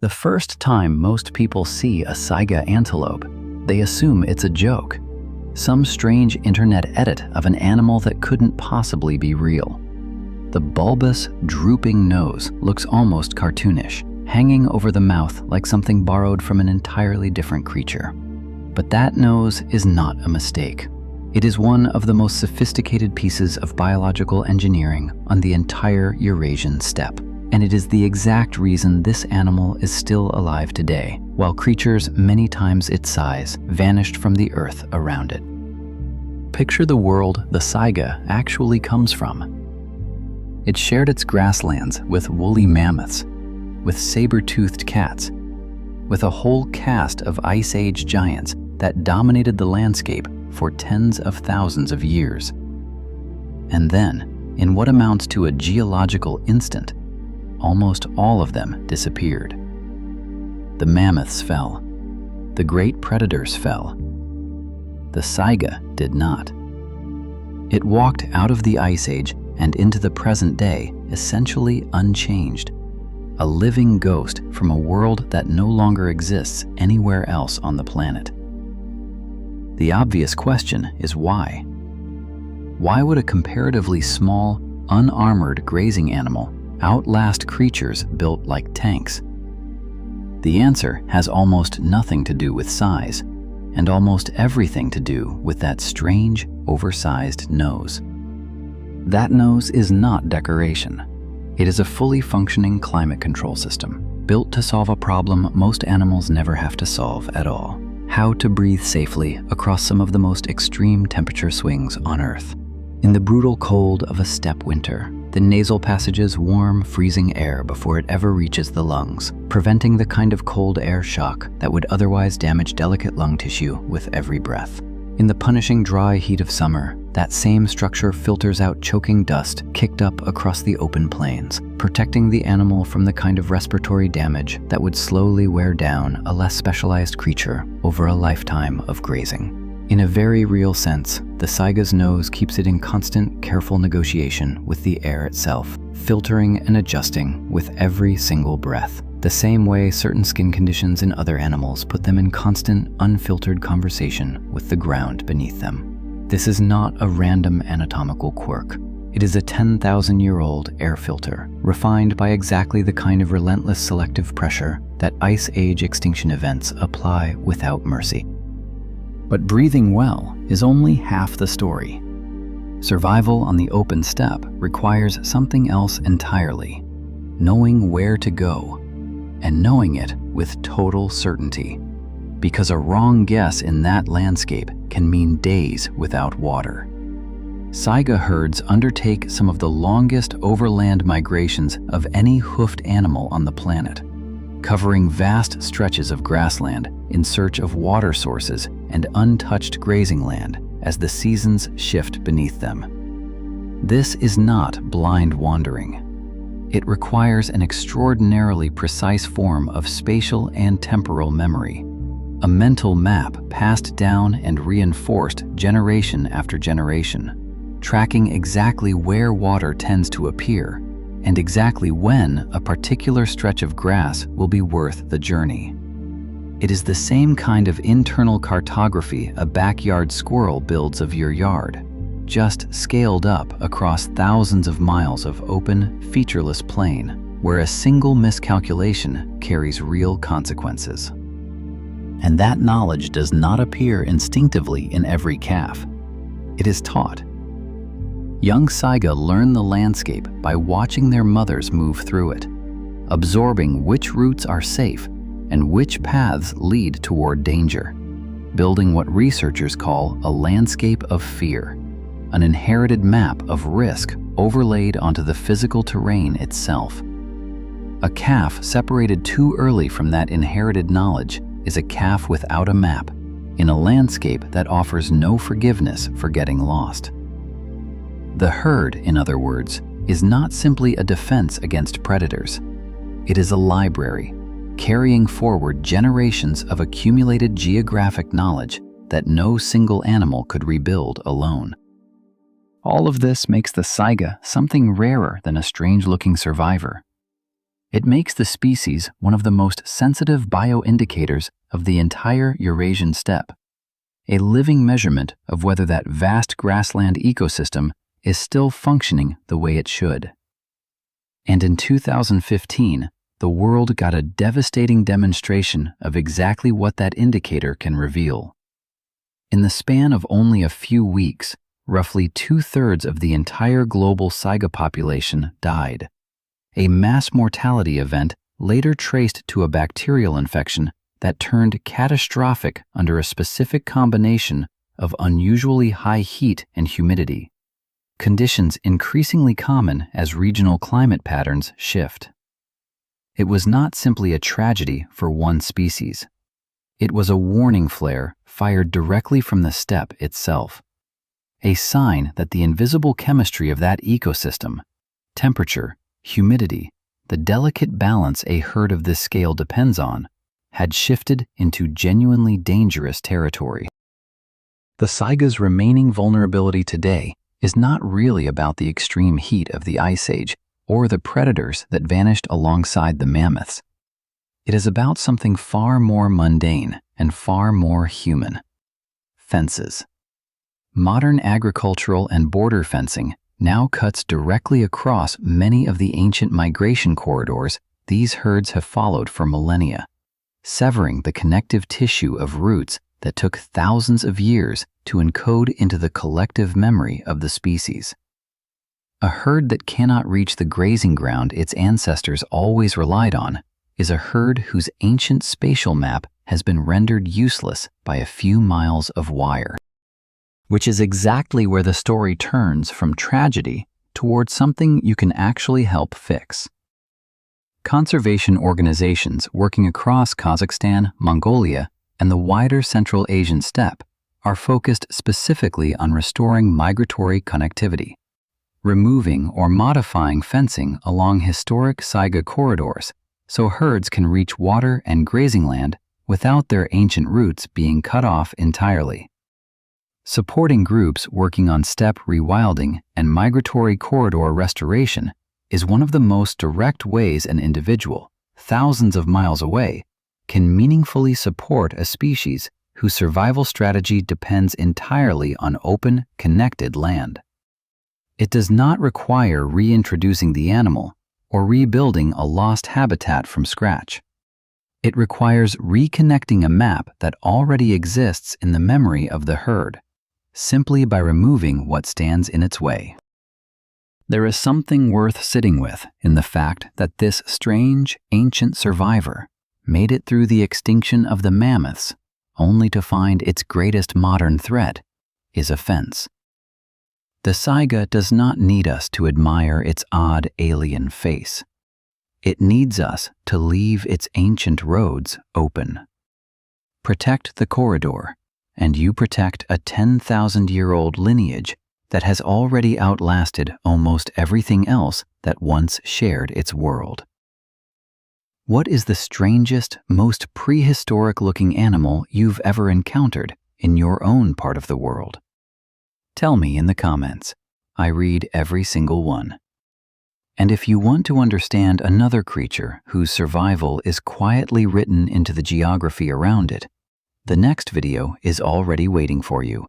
The first time most people see a Saiga antelope, they assume it's a joke, some strange internet edit of an animal that couldn't possibly be real. The bulbous, drooping nose looks almost cartoonish, hanging over the mouth like something borrowed from an entirely different creature. But that nose is not a mistake. It is one of the most sophisticated pieces of biological engineering on the entire Eurasian steppe, and it is the exact reason this animal is still alive today, while creatures many times its size vanished from the earth around it. Picture the world the Saiga actually comes from. It shared its grasslands with woolly mammoths, with saber-toothed cats, with a whole caste of Ice Age giants that dominated the landscape for tens of thousands of years. And then, in what amounts to a geological instant, almost all of them disappeared. The mammoths fell. The great predators fell. The Saiga did not. It walked out of the Ice Age and into the present day essentially unchanged, a living ghost from a world that no longer exists anywhere else on the planet. The obvious question is why? Why would a comparatively small, unarmored grazing animal outlast creatures built like tanks? The answer has almost nothing to do with size, and almost everything to do with that strange, oversized nose. That nose is not decoration. It is a fully functioning climate control system, built to solve a problem most animals never have to solve at all: how to breathe safely across some of the most extreme temperature swings on Earth. In the brutal cold of a steppe winter, the nasal passages warm, freezing air before it ever reaches the lungs, preventing the kind of cold air shock that would otherwise damage delicate lung tissue with every breath. In the punishing dry heat of summer, that same structure filters out choking dust kicked up across the open plains, protecting the animal from the kind of respiratory damage that would slowly wear down a less specialized creature over a lifetime of grazing. In a very real sense, the Saiga's nose keeps it in constant, careful negotiation with the air itself, filtering and adjusting with every single breath, the same way certain skin conditions in other animals put them in constant, unfiltered conversation with the ground beneath them. This is not a random anatomical quirk. It is a 10,000-year-old air filter, refined by exactly the kind of relentless selective pressure that Ice Age extinction events apply without mercy. But breathing well is only half the story. Survival on the open steppe requires something else entirely: knowing where to go, and knowing it with total certainty, because a wrong guess in that landscape can mean days without water. Saiga herds undertake some of the longest overland migrations of any hoofed animal on the planet, covering vast stretches of grassland in search of water sources and untouched grazing land as the seasons shift beneath them. This is not blind wandering. It requires an extraordinarily precise form of spatial and temporal memory, a mental map passed down and reinforced generation after generation, tracking exactly where water tends to appear and exactly when a particular stretch of grass will be worth the journey. It is the same kind of internal cartography a backyard squirrel builds of your yard, just scaled up across thousands of miles of open, featureless plain, where a single miscalculation carries real consequences. And that knowledge does not appear instinctively in every calf. It is taught. Young Saiga learn the landscape by watching their mothers move through it, absorbing which routes are safe and which paths lead toward danger, building what researchers call a landscape of fear, an inherited map of risk overlaid onto the physical terrain itself. A calf separated too early from that inherited knowledge is a calf without a map, in a landscape that offers no forgiveness for getting lost. The herd, in other words, is not simply a defense against predators. It is a library, carrying forward generations of accumulated geographic knowledge that no single animal could rebuild alone. All of this makes the Saiga something rarer than a strange-looking survivor. It makes the species one of the most sensitive bioindicators of the entire Eurasian steppe, a living measurement of whether that vast grassland ecosystem is still functioning the way it should. And in 2015, the world got a devastating demonstration of exactly what that indicator can reveal. In the span of only a few weeks, roughly 2/3 of the entire global Saiga population died, a mass mortality event later traced to a bacterial infection that turned catastrophic under a specific combination of unusually high heat and humidity, conditions increasingly common as regional climate patterns shift. It was not simply a tragedy for one species. It was a warning flare fired directly from the steppe itself, a sign that the invisible chemistry of that ecosystem, temperature, humidity, the delicate balance a herd of this scale depends on, had shifted into genuinely dangerous territory. The Saiga's remaining vulnerability today is not really about the extreme heat of the Ice Age or the predators that vanished alongside the mammoths. It is about something far more mundane and far more human: fences. Modern agricultural and border fencing now cuts directly across many of the ancient migration corridors these herds have followed for millennia, severing the connective tissue of roots that took thousands of years to encode into the collective memory of the species. A herd that cannot reach the grazing ground its ancestors always relied on is a herd whose ancient spatial map has been rendered useless by a few miles of wire. Which is exactly where the story turns from tragedy towards something you can actually help fix. Conservation organizations working across Kazakhstan, Mongolia, and the wider Central Asian steppe are focused specifically on restoring migratory connectivity, removing or modifying fencing along historic Saiga corridors so herds can reach water and grazing land without their ancient roots being cut off entirely. Supporting groups working on steppe rewilding and migratory corridor restoration is one of the most direct ways an individual, thousands of miles away, can meaningfully support a species whose survival strategy depends entirely on open, connected land. It does not require reintroducing the animal or rebuilding a lost habitat from scratch. It requires reconnecting a map that already exists in the memory of the herd, simply by removing what stands in its way. There is something worth sitting with in the fact that this strange, ancient survivor made it through the extinction of the mammoths, only to find its greatest modern threat is a fence. The Saiga does not need us to admire its odd alien face. It needs us to leave its ancient roads open. Protect the corridor, and you protect a 10,000-year-old lineage that has already outlasted almost everything else that once shared its world. What is the strangest, most prehistoric-looking animal you've ever encountered in your own part of the world? Tell me in the comments. I read every single one. And if you want to understand another creature whose survival is quietly written into the geography around it, the next video is already waiting for you.